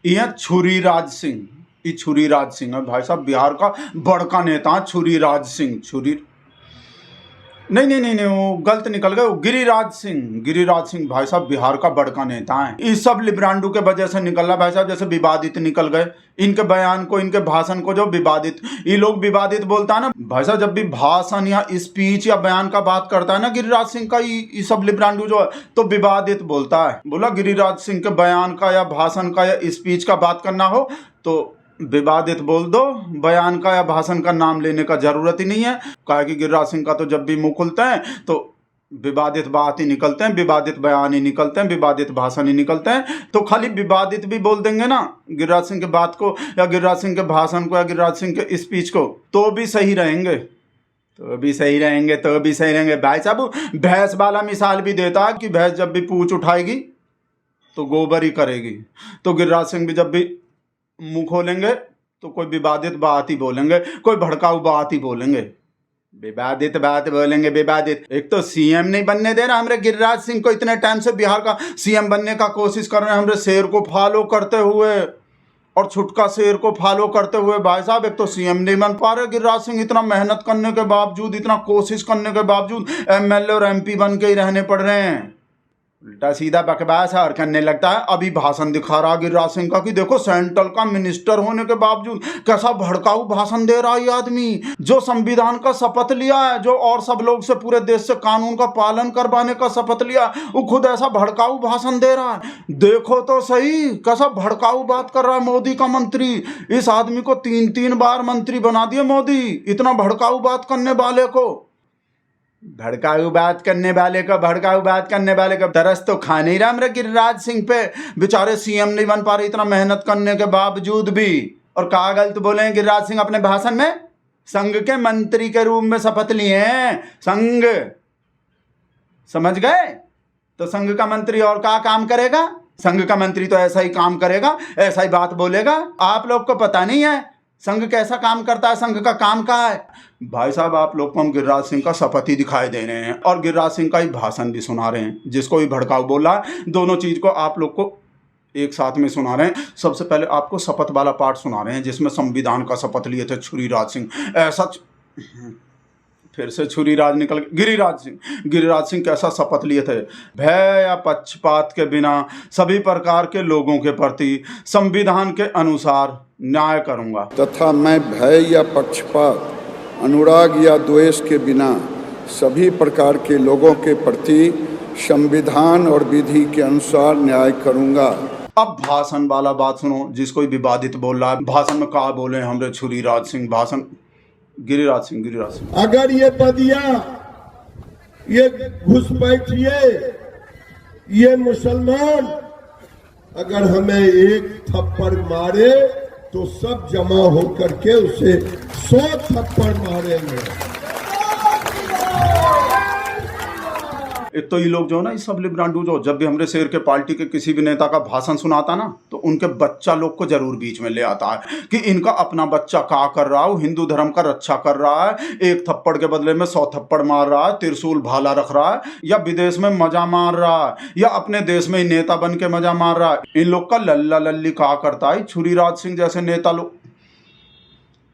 ये छुरीराज सिंह, ये छुरीराज सिंह है भाई साहब, बिहार का बड़का नेता छुरीराज सिंह। छुरी नहीं, वो गलत निकल गए, वो गिरिराज सिंह भाई साहब बिहार का बड़का नेता है। इस सब लिब्रांडू के वजह से निकल रहा भाई साहब, जैसे विवादित निकल गए इनके बयान को, इनके भाषण को, जो विवादित, ये लोग विवादित बोलता है ना भाई साहब, जब भी भाषण या स्पीच या बयान का बात करता है ना गिरिराज सिंह का, ये सब लिब्रांडू जो है तो विवादित बोलता है। बोला गिरिराज सिंह के बयान का या भाषण का या स्पीच का बात करना हो तो विवादित बोल दो, बयान का या भाषण का नाम लेने का जरूरत ही नहीं है। कहा कि गिरिराज सिंह का तो जब भी मुंह खुलते हैं तो विवादित बात ही निकलते हैं, विवादित बयान ही निकलते हैं, विवादित भाषण ही निकलते हैं। तो खाली विवादित भी बोल देंगे ना गिरिराज सिंह के बात को या गिरिराज सिंह के भाषण को या गिरिराज सिंह के स्पीच को, तो भी सही रहेंगे, भाई साहब भैंस वाला मिसाल भी देता है कि भैंस जब भी पूंछ उठाएगी तो गोबर ही करेगी। तो गिरिराज सिंह भी जब भी मुंह खोलेंगे तो कोई विवादित बात ही बोलेंगे, कोई भड़काऊ बात ही बोलेंगे, विवादित बात बोलेंगे, विवादित। एक तो सीएम नहीं बनने दे रहा हमारे गिरिराज सिंह को, इतने टाइम से बिहार का सीएम बनने का कोशिश कर रहे हैं हमारे शेर को फॉलो करते हुए और छुटका शेर को फॉलो करते हुए भाई साहब। एक तो सीएम नहीं बन पा रहे गिरिराज सिंह, इतना मेहनत करने के बावजूद, इतना कोशिश करने के बावजूद एमएलए और एमपी बन के ही रहने पड़ रहे हैं। उल्टा सीधा बकवास और करने लगता है। अभी भाषण दिखा रहा गिरिराज सिंह का कि देखो सेंट्रल का मिनिस्टर होने के बावजूद कैसा भड़काऊ भाषण दे रहा है ये आदमी, जो संविधान का शपथ लिया है, जो और सब लोग से पूरे देश से कानून का पालन करवाने का शपथ लिया, वो खुद ऐसा भड़काऊ भाषण दे रहा है। देखो तो सही कैसा भड़काऊ बात कर रहा है मोदी का मंत्री। इस आदमी को 3 बार मंत्री बना दिए मोदी, इतना भड़काऊ बात करने वाले को। भड़काऊ बात करने वाले का तरस तो खा नहीं रहा मेरे गिरिराज सिंह पे। बेचारे सीएम नहीं बन पा रहे इतना मेहनत करने के बावजूद भी। और कहा गलत बोले हैं गिरिराज सिंह अपने भाषण में, संघ के मंत्री के रूप में शपथ लिए हैं। संघ समझ गए? तो संघ का मंत्री और क्या काम करेगा? संघ का मंत्री तो ऐसा ही काम करेगा, ऐसा ही बात बोलेगा। आप लोग को पता नहीं है संघ कैसा काम करता है, संघ का काम क्या है। भाई साहब आप लोग को हम गिरिराज सिंह का शपथ ही दिखाई दे रहे हैं और गिरिराज सिंह का ही भाषण भी सुना रहे हैं, जिसको भी भड़काऊ बोला है। दोनों चीज को आप लोग को एक साथ में सुना रहे हैं। सबसे पहले आपको शपथ वाला पार्ट सुना रहे हैं जिसमें संविधान का शपथ लिए थे छुरीराज सिंह। ऐसा फिर से छुरीराज निकल गिरिराज सिंह कैसा शपथ लिए थे? भय या पक्षपात के बिना सभी प्रकार के लोगों के प्रति संविधान के अनुसार न्याय करूंगा तथा मैं भय या पक्षपात, अनुराग या द्वेष के बिना सभी प्रकार के लोगों के प्रति संविधान और विधि के अनुसार न्याय करूंगा। अब भाषण वाला बात सुनो, जिसको विवादित बोल रहा है। भाषण में कहा बोले हमरे छुरीराज सिंह, भाषण गिरिराज सिंह। अगर ये बदिया, ये घुसपैठिए, ये मुसलमान अगर हमें एक थप्पड़ मारे तो सब जमा होकर के उसे 100 थप्पड़ मारेंगे। एक तो ये लोग जो ना, ये सब लिब्रांडू जो जब भी हमरे शेर के पार्टी के किसी भी नेता का भाषण सुनाता ना, तो उनके बच्चा लोग को जरूर बीच में ले आता है कि इनका अपना बच्चा क्या कर रहा है, हिंदू धर्म का रक्षा कर रहा है, एक थप्पड़ के बदले में 100 थप्पड़ मार रहा है, त्रिशूल भाला रख रहा है, या विदेश में मजा मार रहा है, या अपने देश में ही नेता बन के मजा मार रहा है। इन लोग का लल्ला लल्ली क्या करता है छुरीराज सिंह जैसे नेता लोग,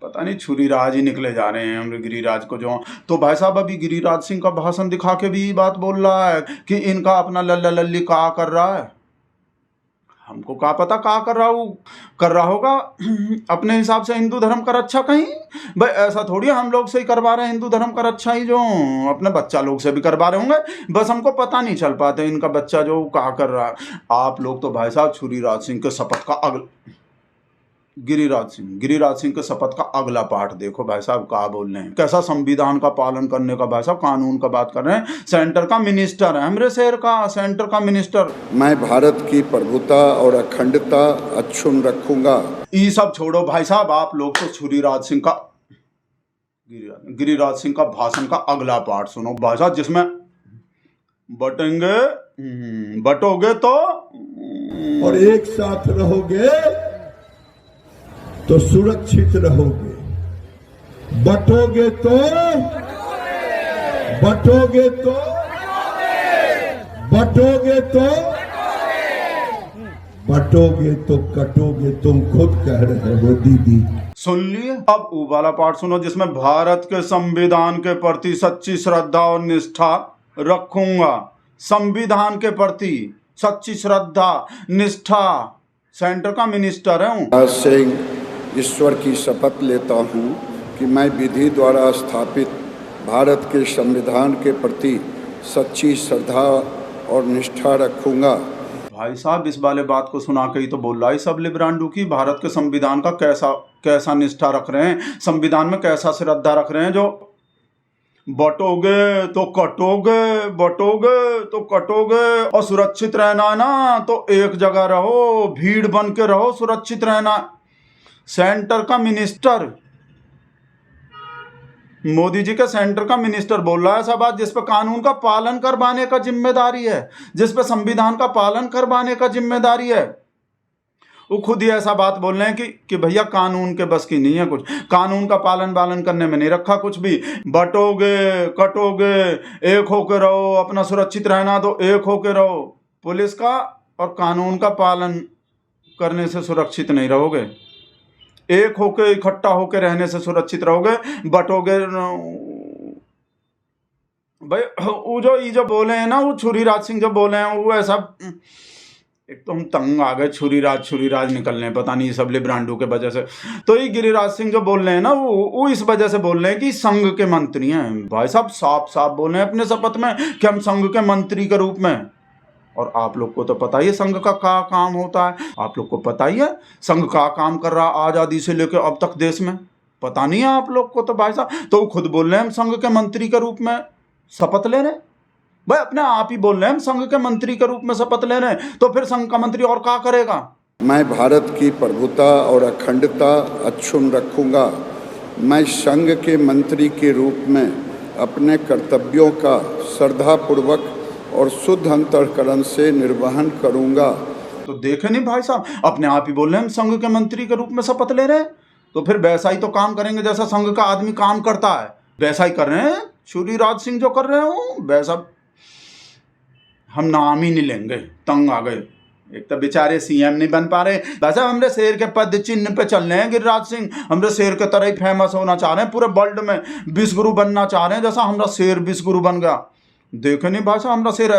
पता नहीं छुरीराज ही निकले जा रहे हैं हमरे गिरिराज को जो। तो भाई साहब अभी गिरिराज सिंह का भाषण दिखा के भी बात बोल रहा है कि इनका अपना लल्ला लल्ली क्या कर रहा है। हमको क्या पता क्या कर रहा होगा अपने हिसाब से हिंदू धर्म का रक्षा कहीं। भाई ऐसा थोड़ी हम लोग से ही करवा रहे हैं हिंदू धर्म का रक्षा, ही जो अपने बच्चा लोग से भी करवा रहे होंगे, बस हमको पता नहीं चल पाते इनका बच्चा जो क्या कर रहा है। आप लोग तो भाई साहब छुरीराज सिंह के शपथ का गिरिराज सिंह के शपथ का अगला पार्ट देखो भाई साहब क्या बोल रहे हैं। कैसा संविधान का पालन करने का भाई साहब, कानून का बात कर रहे हैं। सेंटर का मिनिस्टर है हमरे शहर का, सेंटर का मिनिस्टर। मैं भारत की प्रभुता और अखंडता अक्षुण्ण रखूंगा। ये सब छोड़ो भाई साहब, आप लोग तो गिरिराज सिंह का भाषण का अगला पार्ट सुनो भाई साहब, जिसमें बटोगे तो और एक साथ रहोगे तो सुरक्षित रहोगे, बटोगे तो बटोगे तो कटोगे, तुम खुद कह रहे हो दीदी। सुन लिए। अब वो वाला पार्ट सुनो जिसमें भारत के संविधान के प्रति सच्ची श्रद्धा और निष्ठा रखूंगा। संविधान के प्रति सच्ची श्रद्धा निष्ठा। सेंटर का मिनिस्टर है हूँ। राज सिंह, ईश्वर की शपथ लेता हूँ कि मैं विधि द्वारा स्थापित भारत के संविधान के प्रति सच्ची श्रद्धा और निष्ठा रखूंगा। भाई साहब इस वाले बात को सुना के ही तो बोल रहा है सब लिब्रांडू की भारत के संविधान का कैसा निष्ठा रख रहे हैं, संविधान में कैसा श्रद्धा रख रहे हैं। जो बटोगे तो कटोगे, बटोगे तो कटोगे, और सुरक्षित रहना ना तो एक जगह रहो, भीड़ बन के रहो, सुरक्षित रहना। सेंटर का मिनिस्टर, मोदी जी के सेंटर का मिनिस्टर बोल रहा है ऐसा बात जिस पे कानून का पालन करवाने का जिम्मेदारी है, जिस पे संविधान का पालन करवाने का जिम्मेदारी है। वो खुद ही ऐसा बात बोल रहे हैं कि भैया कानून के बस की नहीं है कुछ, कानून का पालन करने में नहीं रखा कुछ भी। बटोगे कटोगे, एक होके रहो, अपना सुरक्षित रहना तो एक होके रहो। पुलिस का और कानून का पालन करने से सुरक्षित नहीं रहोगे, एक होके इकट्ठा होके रहने से सुरक्षित रहोगे। बटोगे भाई वो जो बोले हैं ना, वो छुरीराज सिंह जो बोले हैं वो ऐसा, एक तो हम तंग आ गए छुरीराज निकलने, पता नहीं सब लिब्रांडू के वजह से। तो ये गिरिराज सिंह जो बोल रहे हैं ना वो इस वजह से बोल रहे हैं कि संघ के मंत्री हैं। भाई साहब साफ बोल रहे हैं अपने शपथ में कि हम संघ के मंत्री के रूप में। और आप लोग को तो पता ही है संघ का क्या काम होता है, आप लोग को पता ही है संघ का काम कर रहा आज़ादी से लेकर अब तक देश में, पता नहीं है आप लोग को। तो भाई साहब तो खुद बोल रहे हैं हम संघ के मंत्री के रूप में शपथ ले रहे। भाई अपने आप ही बोल रहे हैं हम संघ के मंत्री के रूप में शपथ ले रहे हैं, तो फिर संघ का मंत्री और क्या करेगा। मैं भारत की प्रभुता और अखंडता अक्षुण्ण रखूंगा। मैं संघ के मंत्री के रूप में अपने कर्तव्यों का श्रद्धापूर्वक और शुद्ध अंतःकरण से निर्वहन करूंगा। तो देखे नहीं भाई साहब, अपने आप ही बोल रहे हैं हम संघ के मंत्री के रूप में शपथ ले रहे हैं, तो फिर वैसा ही तो काम करेंगे जैसा संघ का आदमी काम करता है, वैसा ही कर रहे हैं। छुरीराज सिंह जो कर रहे हो वैसा हम नाम ही नहीं लेंगे, तंग आ गए। एक तो बेचारे सीएम नहीं बन पा रहे, वैसे हमरे शेर के पद चिन्ह पे चल रहे हैं गिरिराज सिंह, हमरे शेर के तरह ही फेमस होना चाह रहे हैं, पूरे वर्ल्ड में विश्वगुरु बनना चाह रहे हैं जैसा हमारा शेर विश्वगुरु बन गया। देखे नहीं भाई साहब हमारा शेर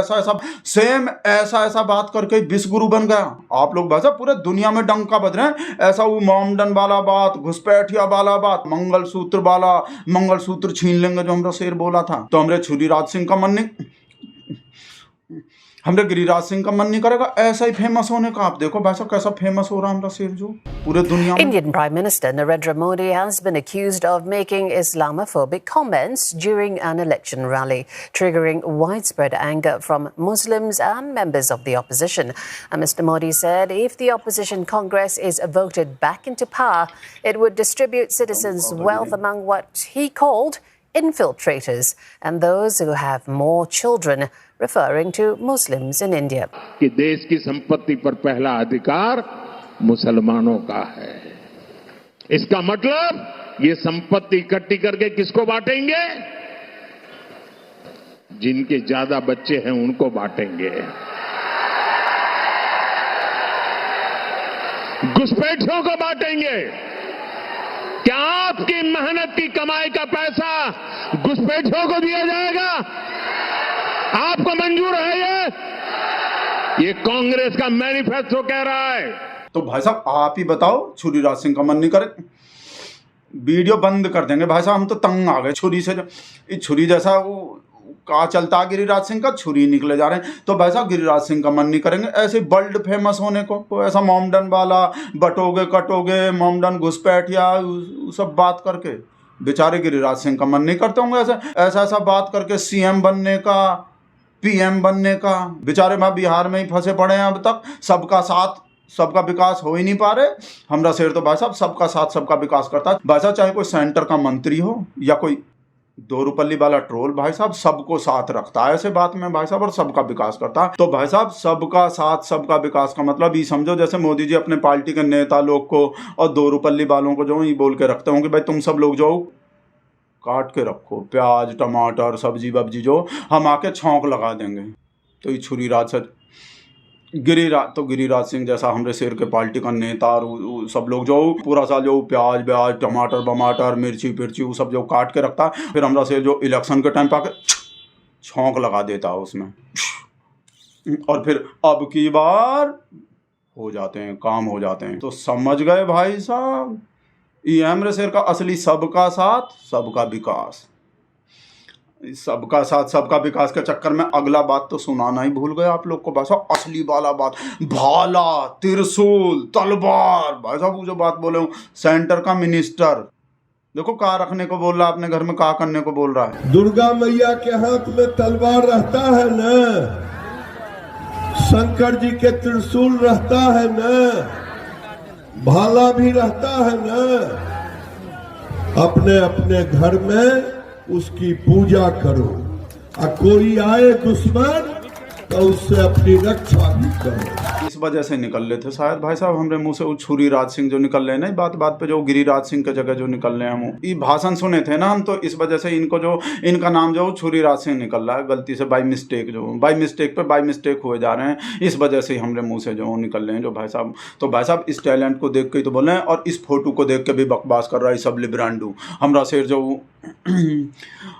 ऐसा बात करके विश्वगुरु बन गया। आप लोग भाई साहब पूरे दुनिया में डंका बज रहे हैं, ऐसा वो मोमडन वाला बात, घुसपैठिया वाला बात, मंगलसूत्र छीन लेंगे जो हमारा शेर बोला था। तो हमरे छुरीराज सिंह का मन नहीं, हमरे गिरिराज सिंह का मन नहीं करेगा ऐसा ही फेमस होने का। आप देखो भाई साहब कैसा फेमस हो रहा है हमारा शेर जो पूरे दुनिया में। Indian Prime Minister Narendra Modi has been accused of making Islamophobic comments during an election rally, triggering widespread anger from Muslims and members of the opposition. And Mr. Modi said if the opposition Congress is voted back into power, it would distribute citizens' wealth among what he called infiltrators and those who have more children, referring to Muslims in India. कि देश की संपत्ति पर पहला अधिकार मुसलमानों का है। इसका मतलब ये संपत्ति इकट्ठी करके किसको बांटेंगे? जिनके ज्यादा बच्चे हैं उनको बांटेंगे। घुसपैठियों को बांटेंगे। क्या आपकी मेहनत की कमाई का पैसा घुसपैठियों को दिया जाएगा? आपको मंजूर है ये कांग्रेस का मैनिफेस्टो कह रहा है। तो भाई साहब आप ही बताओ, छुरीराज सिंह का मन नहीं करे, वीडियो बंद कर देंगे भाई साहब। हम तो तंग आ गए छुरी से, ये छुरी जैसा वो का चलता गिरिराज सिंह का छुरी निकले जा रहे हैं। तो भाई साहब गिरिराज सिंह का मन नहीं करेंगे ऐसे वर्ल्ड फेमस होने को, ऐसा मोमडन वाला बटोगे कटोगे, मोमडन घुसपैठिया सब बात करके। बेचारे गिरिराज सिंह का मन नहीं करते होंगे ऐसा बात करके सीएम बनने का, पीएम बनने का। बेचारे वहाँ बिहार में ही फंसे पड़े हैं अब तक, सबका साथ सबका विकास हो ही नहीं पा रहे। हमारा शेर तो भाई साहब सबका साथ सबका विकास करता है भाई साहब, चाहे कोई सेंटर का मंत्री हो या कोई दोरूपल्ली वाला ट्रोल, भाई साहब सबको साथ रखता है ऐसे बात में भाई साहब, और सबका विकास करता है। तो भाई साहब सबका साथ सबका विकास का मतलब ये समझो जैसे मोदी जी अपने पार्टी के नेता लोग को और दोरूपल्ली वालों को जो ये बोल के रखते होंगे भाई तुम सब लोग जो काट के रखो प्याज टमाटर सब्जी वब्जी जो हम आके छौंक लगा देंगे। तो ये छुरीराज से गिरिराज सिंह जैसा हमरे शेर के पार्टी का नेता और सब लोग जो पूरा साल जो प्याज ब्याज टमाटर बमाटर मिर्ची पिर्ची वो सब जो काट के रखता है, फिर हमरा शेर जो इलेक्शन के टाइम पे आके छौंक लगा देता है उसमें, और फिर अब की बार हो जाते हैं, काम हो जाते हैं। तो समझ गए भाई साहब, ये हमरे शेर का असली सबका साथ सबका विकास। सबका साथ सबका विकास के चक्कर में अगला बात तो सुनाना ही भूल गए आप लोग को भाई साहब, असली वाला बात, भाला त्रिशूल तलवार। भाई साहब वो जो बात बोले हूँ, सेंटर का मिनिस्टर देखो कहाँ रखने को बोल रहा है, अपने घर में कहाँ करने को बोल रहा है। दुर्गा मैया के हाथ में तलवार रहता है न, शंकर जी के त्रिशूल रहता है न, भाला भी रहता है न। अपने अपने घर में उसकी पूजा करो, और कोई आए दुश्मन तो उससे अपनी रक्षा भी करो। इस वजह से निकल रहे थे शायद भाई साहब हमरे मुंह से वो छुरी राज सिंह जो निकल रहे हैं ना, बात बात पे जो गिरिराज सिंह के जगह जो निकल रहे हैं, ये भाषण सुने थे ना हम, तो इस वजह से इनको जो इनका नाम जो छुरी राज सिंह निकल रहा है गलती से, बाई मिस्टेक हुए जा रहे हैं, इस वजह से हमरे मुंह से जो निकल रहे हैं जो भाई साहब। तो भाई साहब इस टैलेंट को देख के ही तो बोल रहे हैं, और इस फोटो को देख के भी बकवास कर रहा है सब लिब्रांडू हमरा शेर जो।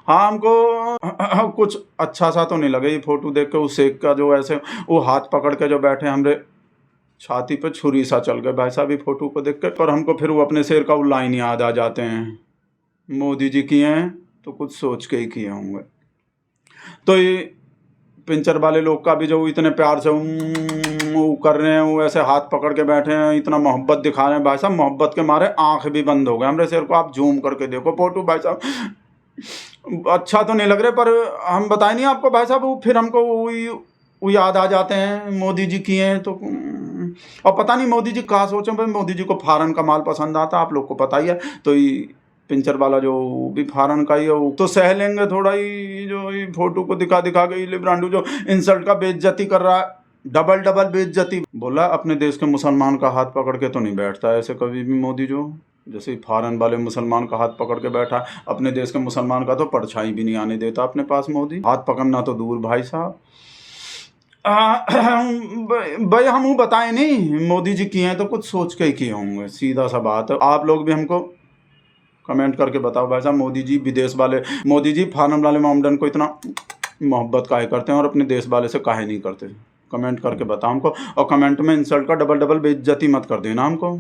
हाँ हमको कुछ अच्छा सा तो नहीं लगे ये फोटो देख के, उस शेख का जो ऐसे वो हाथ पकड़ के जो बैठे हमरे छाती पे छुरी सा चल गए भाई साहब ये फोटो को देख के। और हमको फिर वो अपने शेर का वो लाइन याद आ जाते हैं, मोदी जी किए हैं तो कुछ सोच के ही किए होंगे। तो ये पिंचर वाले लोग का भी जो इतने प्यार से वो कर रहे हैं, वो ऐसे हाथ पकड़ के बैठे हैं, इतना मोहब्बत दिखा रहे हैं भाई साहब, मोहब्बत के मारे आंख भी बंद हो गए हमरे शेर को। आप जूम करके देखो फोटो भाई साहब, अच्छा तो नहीं लग रहे, पर हम बताए नहीं आपको भाई साहब, वो फिर हमको वो याद आ जाते हैं मोदी जी किए हैं तो। और पता नहीं मोदी जी कहाँ सोचो भाई, मोदी जी को फॉरेन का माल पसंद आता, आप लोग को पता ही है। तो ये पिंचर वाला जो भी फॉरेन का ही है, वो तो सह लेंगे थोड़ा ही, जो ये फोटो को दिखा के लिब्रांडू जो इंसल्ट का बेइज्जती कर रहा है, डबल बेइज्जती। बोला अपने देश के मुसलमान का हाथ पकड़ के तो नहीं बैठता ऐसे कभी भी मोदी जो, जैसे फॉरेन वाले मुसलमान का हाथ पकड़ के बैठा, अपने देश के मुसलमान का तो परछाई भी नहीं आने देता अपने पास मोदी। हाथ पकड़ना तो दूर भाई साहब। भाई हम बताए नहीं मोदी जी किए हैं तो कुछ सोच के ही किए होंगे, सीधा सा बात है। आप लोग भी हमको कमेंट करके बताओ भाई साहब, मोदी जी विदेश वाले, मोदी जी फॉरेन वाले मोमडन को इतना मोहब्बत काहे करते हैं और अपने देश वाले से काहे नहीं करते। कमेंट करके बताओ हमको, और कमेंट में इंसल्ट का डबल बेइज्जती मत कर देना हमको।